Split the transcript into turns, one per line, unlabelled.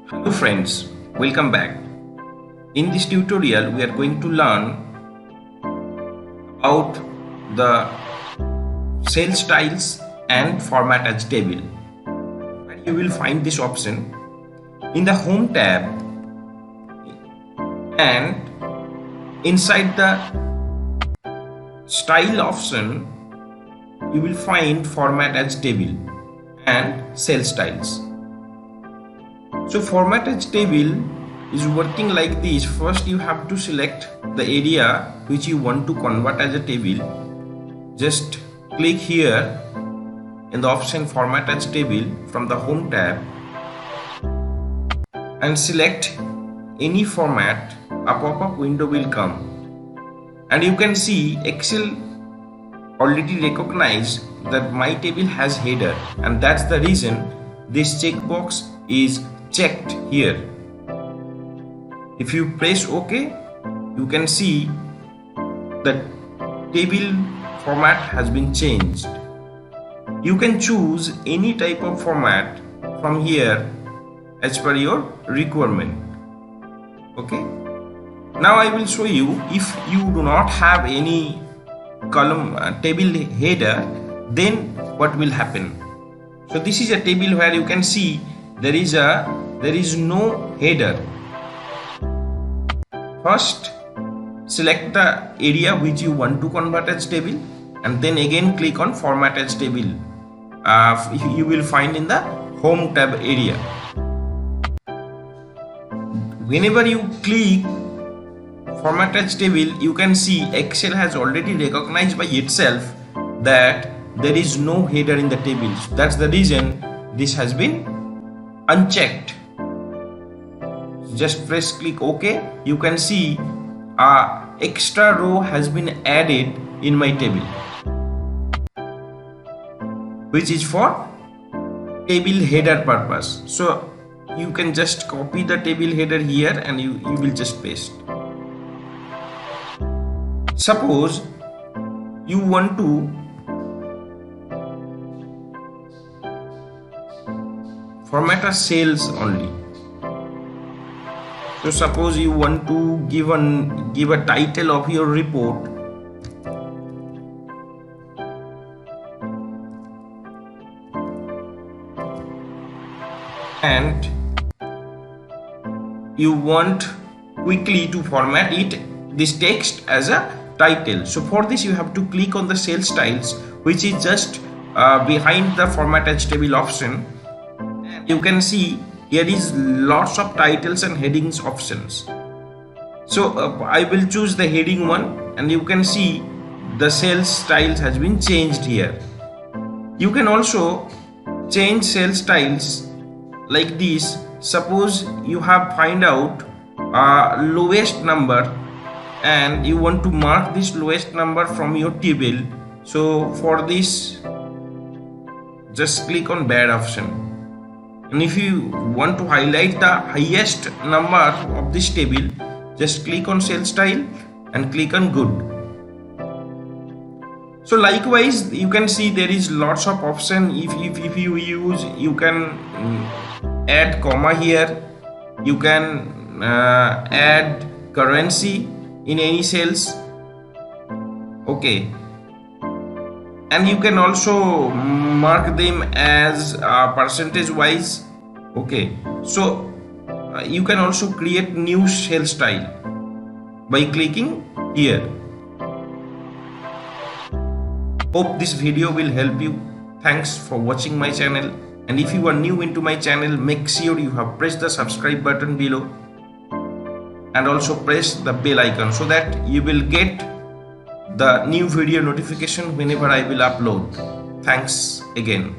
Hello friends, welcome back. In this tutorial we are going to learn about the cell styles and format as table. And you will find this option in the home tab, and inside the style option you will find format as table and cell styles. So format as table is working like this. First you have to select the area which you want to convert as a table. Just click here in the option format as table from the home tab and select any format. A pop-up window will come and you can see Excel already recognized that my table has header, and that's the reason this checkbox is checked here. If you press OK, you can see the table format has been changed. You can choose any type of format from here as per your requirement. Okay. Now I will show you, if you do not have any column table header, then what will happen. So this is a table where you can see there is no header. First select the area which you want to convert as table, and then again click on format as table. You will find in the home tab area. Whenever you click format as table, you can see Excel has already recognized by itself that there is no header in the table. That's the reason this has been unchecked. Just press click OK. You can see a extra row has been added in my table, which is for table header purpose. So you can just copy the table header here and you will just paste. Suppose you want to format a cells only. So suppose you want to give a title of your report, and you want quickly to format this text as a title. So for this you have to click on the cell styles, which is just behind the format as table option. You can see here is lots of titles and headings options. So I will choose the heading one, and you can see the cell styles has been changed here. You can also change cell styles like this. Suppose you have find out lowest number and you want to mark this lowest number from your table. So for this just click on bad option. And if you want to highlight the highest number of this table, just click on cell style and click on good. So likewise you can see there is lots of option. If you use, you can add comma here, you can add currency in any cells. Okay. And you can also mark them as percentage wise. Okay, so you can also create new cell style by clicking here. Hope this video will help you. Thanks for watching my channel, and if you are new into my channel, make sure you have pressed the subscribe button below and also press the bell icon so that you will get the new video notification whenever I will upload. Thanks again.